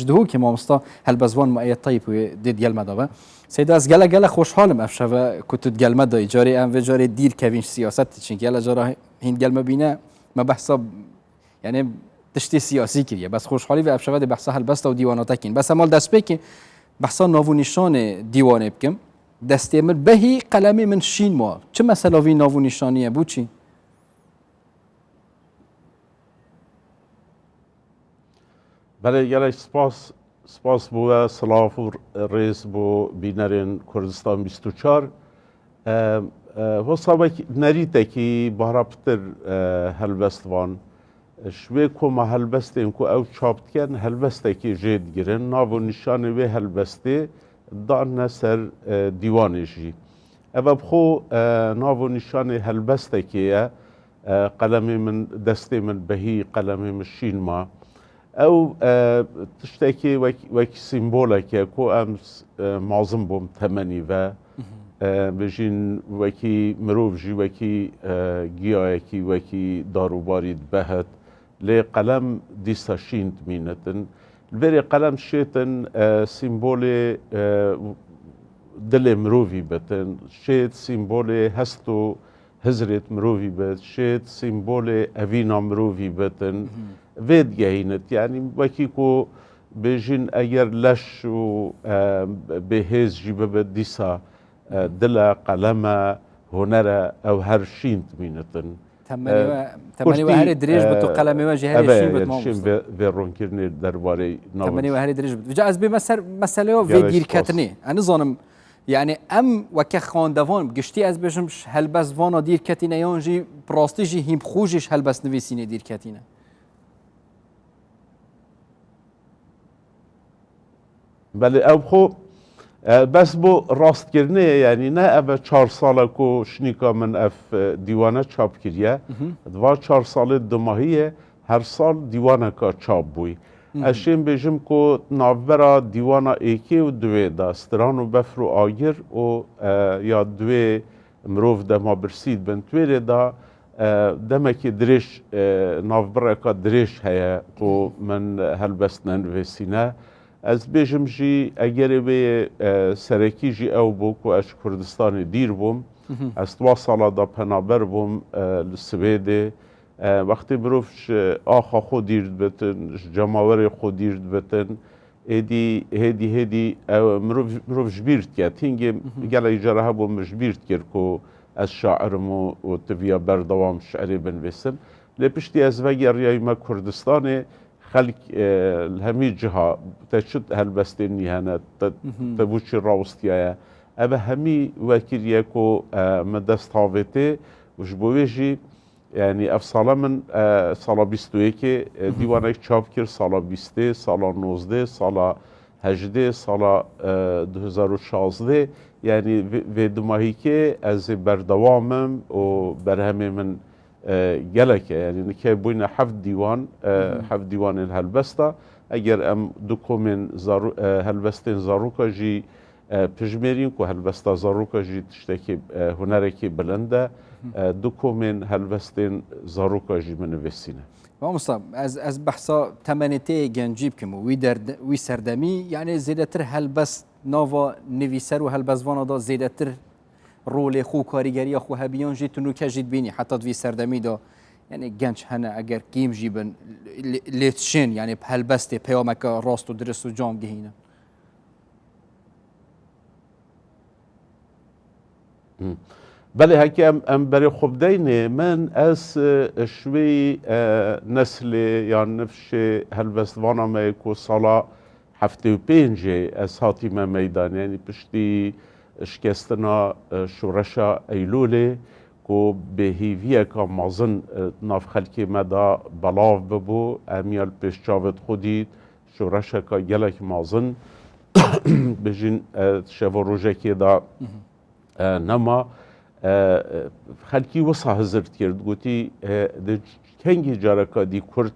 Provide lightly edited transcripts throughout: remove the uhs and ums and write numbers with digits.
جدهو که مامستا هلبزوان مایه طیب و دید گلمه دابه سید از گله خوشحالم افشوه کتت گلمه دای جاری ام و جاری دیر کوینش سیاست چین گله جارا هند گلمه بینه ما بحثا یعنی تشتی سیاسی کریه بس خوشحالی و افشوه دی بحثا هلبستا و دیواناتا کین بس امال دست بکی بحثا ناو نشان دیوانه بکم دستی من بهی قلمی من شین ما چه مثلا وی ناو نشانیه بود چی؟ بله گله سپاس بوده سلاف و ریز بو بینرین کردستان 24 حسابه نریته که بارابتر هلبستوان شوی کوما هلبستین کو او چاپت کن هلبسته که جید گیرن ناو نشانه و هلبسته دان سر دیوانشی اما بخو ناو نشانه هلبسته که قلمی من دستی من بهی قلمی من شین ما او تشتكي وك سيمبولك كو ام معظم بوم ثمني و بجين وكي مروف جي وكي جياكي وكي داروباري بهت لي قلم ديستاشين تمينتن الفيري قلم شيتن سيمبولي دل مروفي بتن شيت سيمبولي هستو هزرت مروفي بت شيت سيمبولي افينا مروفي بتن وید گهینت یعنی وکی کو بیشین اگر لش و بهز جیبه به دیسا دل قلم هنر او هر شین تمینتن تمنی و هر دریج بتو قلمی و جهر شین بت ماموس شین به رونکرنی درباره تمنی و هر دریج بت وجا از به مسئله و ویدیر کتنی انا ظانم يعني ام وك خواندوان گشتی از بجم هلبس وانا دیر کتینه یانجی براستیجی هیم خوجش هلبس نویسینه دیر کتینه بله او خو بس بو راست کرنه یعنی نه او 4 ساله کو شنیکا من اف دیوانه چاپ کریه دوا 4 ساله دماهیه هر سال دیوانه کا چاپ بوی اشیم بجم کو ناوبرا دیوانا ایکی و دوی دا ستران و بفر و آگر و یا دوی مروف دما برسید بن تویره دا دمکی دریش ناوبرا کا دریش هیا کو من هلبستن وسینه از بیشم جی اگر به سرکی جی او بو کو اش کردستان دیر بوم از دو سالا دا پنابر بوم لسویده وقتی بروفش آخا خود دیرد بتن جماور خود دیرد بتن هدی مروف جبیرد کرد هنگی گله جره ها بوم جبیرد کرد که از شاعرم و تبیا بردوام شعری بنویسم لپشتی از وگر ریای ما کردستان خلق الهمي جهة تشد هالبستين نهانا تبوش الراوستيا أبا همي وكيل يكو مدست هافتي وش بويجي يعني اف سالا من سالا 21 دیوانه چاپ کرد سالا 20 سالا 19 سالا 18 سالا 2016 يعني في دماهي که از بردوامم و برهمي من گلکه یعنی نکه بوین حفت دیوان هلبستا اگر ام دوکومن هلبستین زاروکا جی پجمرین که هلبستا زاروکا جی تشتکی هنرکی بلنده دوکومن هلبستین زاروکا جی منویسینه مصطفى از بحثا تمنيتي جنجيب كم وي سردمي يعني زيدتر هلبس نوفا نويسر وهلبس وانا دا زيدتر رول خو کاریگری خو هبیان جی تنو کجید بینی حتی دوی سردمی دا یعنی گنج هنه اگر کیم جیبن لیتشین یعنی هلبسته پیامک راست و درست و جام گهینه بله هکی ام برای خوب دینه من از شوی نسل یا نفش هلبستوانا میکو سالا 75 از هاتیم میدان یعنی پشتی شکستنا شورشا ایلوله کو به هیویه که مازن ناف خلکی مدا بلاو ببو امیال پیش چاوت خودید شورشا که گلک مازن بجین شو روژه که دا نما خلکی وصا هزرد کرد گوتی کنگی جارکا دی کرد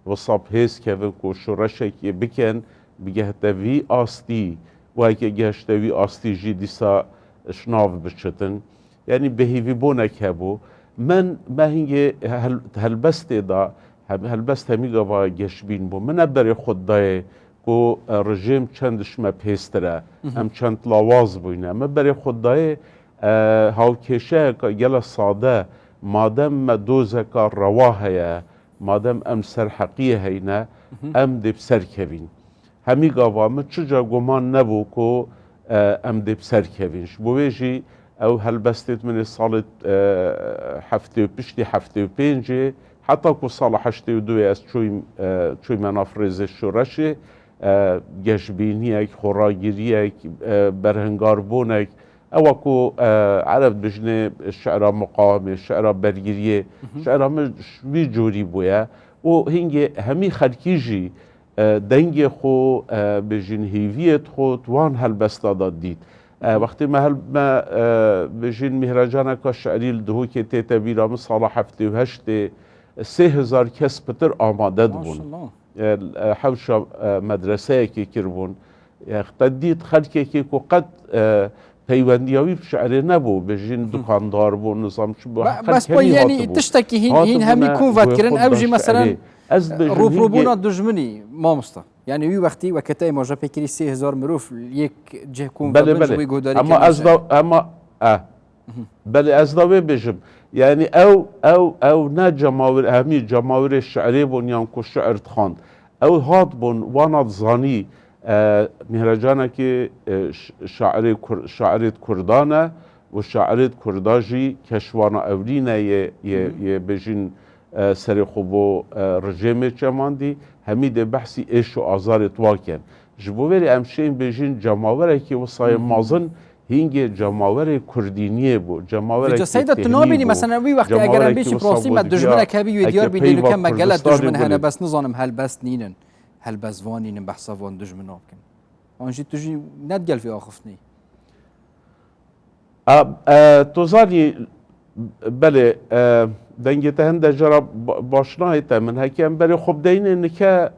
وصا پیس که کو شورشا که بکن بگه وی آستی و اگه گشتوی آستی جی دیسا شناف بچتن یعنی بهیوی بونک هبو من ما هنگه هلبست دا هلبست همیگا و گشبین بو من ابر خود دای کو رژیم چندش ما پیستره ام چند لاواز بوینه اما برای خدای هاوکشه که گل ساده مادم ما دوزه که رواه مادم ام سرحقیه هینه ام دب سر کوین همی گاوامه چجا گمان نبو که ام دب سر کوینش بویجی او هلبستت من سال هفته و پشتی هفته و پنجه حتی که سال 82 از چوی منافرز شورشه گشبینی یک خوراگیری یک برهنگار بونک او که عرب بجنه شعر مقام شعر برگیری شعر وی جوری بویا و هنگی همی خلکیجی دنگ خو بجن هیویت خو توان هلبستا داد دید وقتی ما بجن مهرجانه که شعری الدهو که تیتا بیرام سال 78 3000 کس پتر آماده بون حوش مدرسه که کربون قدید خلقی که قد پیوندیاوی شعر نبو بجین دکاندار بو نظام چه بو بس با یعنی تشتکی هین همی کنوات کرن اوجی مثلا روبروبونا دجمنی مامستا یعنی وی وقتی وقتی ما جا پکری 3000 مروف یک جه کنوات بنجوی گوداری اما بله از داوی بجم يعني او نا جماور اهمي جماور الشعري بون يانكو شعر تخاند او هاد بون وانا زاني مهرجانا كي شاعرة كردانة وشاعرة كرداجي كشوانا اولينا يبجين سرخو بو رجيمي چماندي همي دي بحثي ايش و آزار تواكن جبووري امشين بجين جماورة كي وصايا مازن هینگه جماور کردینیه بو جماور که سیدا تنابینی مثلا وی وقتی اگر ام بیچ پروسی ما دجمنه کبی و دیار بینی کم مگل دجمن هنه بس نظانم هل بس نینن هل بس وانین بحثا وان دجمن آبکن آنجی تجی ندگل في آخفتنی توزانی بله دنگت هنده جرا باشنایت من هکیم بله خب دینه نکه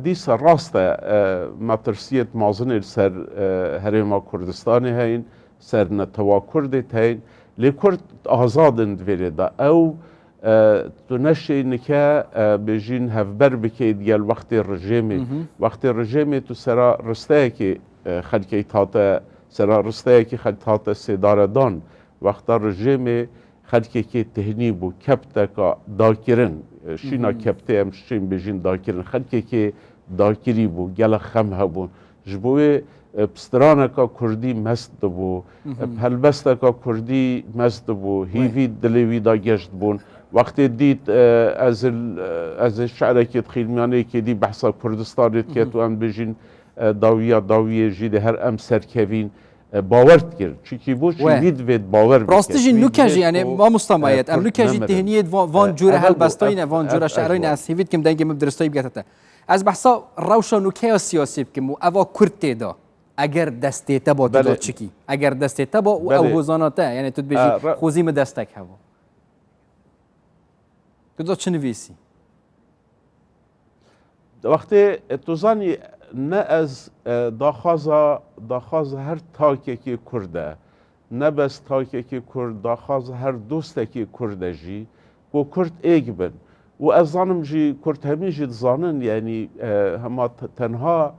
دیس راسته مترسیت مازن سر هرما کردستانی هین سر نتوا کردت هین لی کرد آزادند ویرده او تو نشی نکه بجین هفبر بکید گل وقتی رژیمی تو سرا رسته که خلکی تاته سرا رسته که خلکی تاته سیداره دان وقتی رژیمی خلکی که تهنی بو کپته که داکرن شینا کپته هم شین بجین داکرن خلکی که داکری بو گل خم هبون جبوی پسترانه که کردی مست بو هلبسته که کردی مست بو هیوی دلیوی دا گشت بون وقتی دید از شعره که خیلمیانه که دی بحثا کردستانیت که تو هم بجین داویه جیده هر ام سرکوین باورت کرد چیکی بود چی وید باور بکرد راستش نوکجی یعنی ما مستمایت ام نوکجی تهنیت وان جوره هلبستاین وان جوره شعرین از هیوید کم دنگ مدرسایی بگذارد از بحثا روشا نوکه سیاسی بکم و اوا کرد دا اگر دسته تبا تو داد چکی اگر دسته تبا و او هزاناته یعنی تو بجی خوزیم دستک هوا تو داد چه نویسی وقتی تو زانی نه از داخاز هر تاکی که کرده نه بس تاکی که کرد داخاز هر دوسته که کرده جی و کرد ایگ بن و از زانم جی کرد همین جی زانن یعنی هما تنها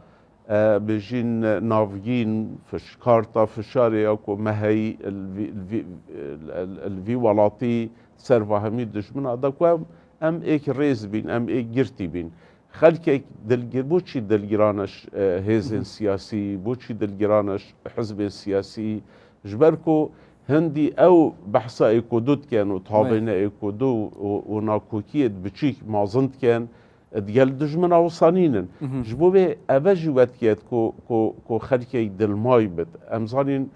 بجین ناوگین فشکارتا فشاری یا که مهی الوی ولاتی سر و همی دشمن ادا که ام ایک ریز بین ام ایک گرتی بین خلک بوچی دلگرانش حزب سیاسی بوچی دلگرانش حزب سیاسی جبرکو هندی او بحثا اکودود کن و طابینه اکودو و ناکوکیت بچیک مازند کن دیگل دجمن اوسانینن جبو به اوجی وقت کیت کو خلکی دلمای بد امزانین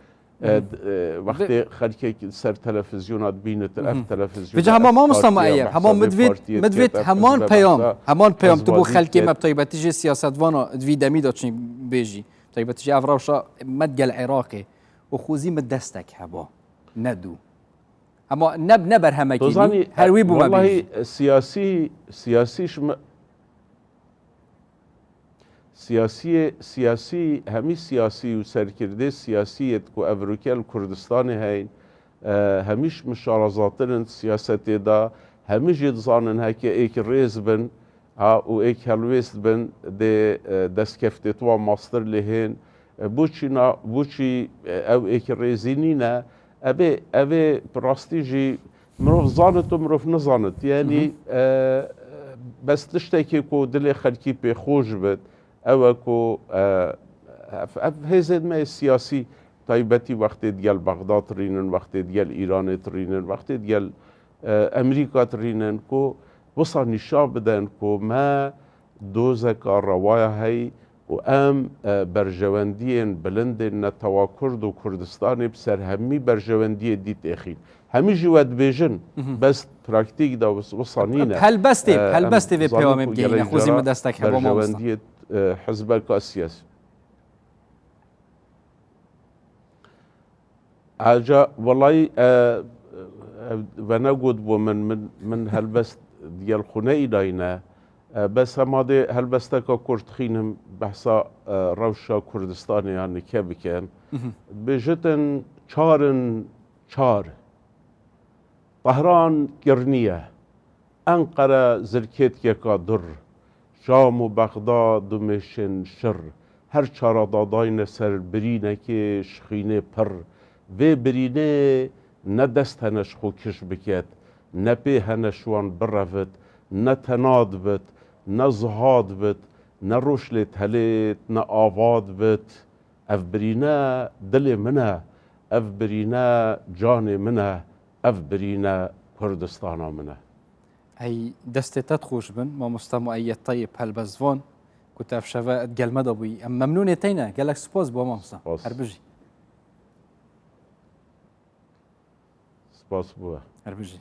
وقتی خلکی سر تلفزیونات بینت اف تلفزیون بجا هما ما مستمعیم هما مدوید همان پیام تو بو خلکی مبتایبتی جی سیاست وانا دوی دمی داشتیم بیجی طیبتی جی افراوشا مدگل عراقی و خوزی مدستک هبا ندو اما نبر همه کنی هروی بو والله سیاسی همی سیاسی و سرکرده سیاسیت که افریقیل کردستان هین همیش مشارزاتن سیاست دا همیش یدزانن هکی ایک ریز بن ها و ایک هلویست بن ده دستکفت تو ماستر لهن بوچی او ایک ریزینی نه اوه براستی جی مروف زانت و مروف نزانت یعنی بس تشتكي كو دلي خلكي بخوش بد او كو هزد ما السياسي تايبتي وقت ديال بغداد ترينن وقت ديال ايران ترينن وقت ديال امريكا ترينن كو وصل نشاب بدن كو ما دوزك الرواية هي وام برجواندين بلندن نتوا كرد و كردستاني بسر همي برجواندية ديت اخين همي جواد بيجن بس براكتيك دا وصانينا هل بستي في بيومي بدينا خوزي ما دستك حبا ما برجواندية حزبك السياسي حاجة والله ونقود من هالبست ديال خناي داينا بس هما هالبستك كرد خينهم بحثا روشا كردستاني يعني كابكان بجتن چار طهران كرنية أنقرة زركيت يكا در شام و بغداد و مشن شر هر چارا داداين سر برينه که شخينه پر و برينه نه دست هنش خو کش بکت نه پی هنش وان برفت نه تناد بت نه زهاد بت نه روشلت هلت نه آواد بت اف برينه دل منه اف برينه جان منه اف برينه كردستان منه هي دستي تدخوش بن ما مستمو أي طيب هالبزفون كنت في شفاء قال ابوي أما ممنونة تينا قال لك سبوز بو مامسا هربجي سباس بوه هربجي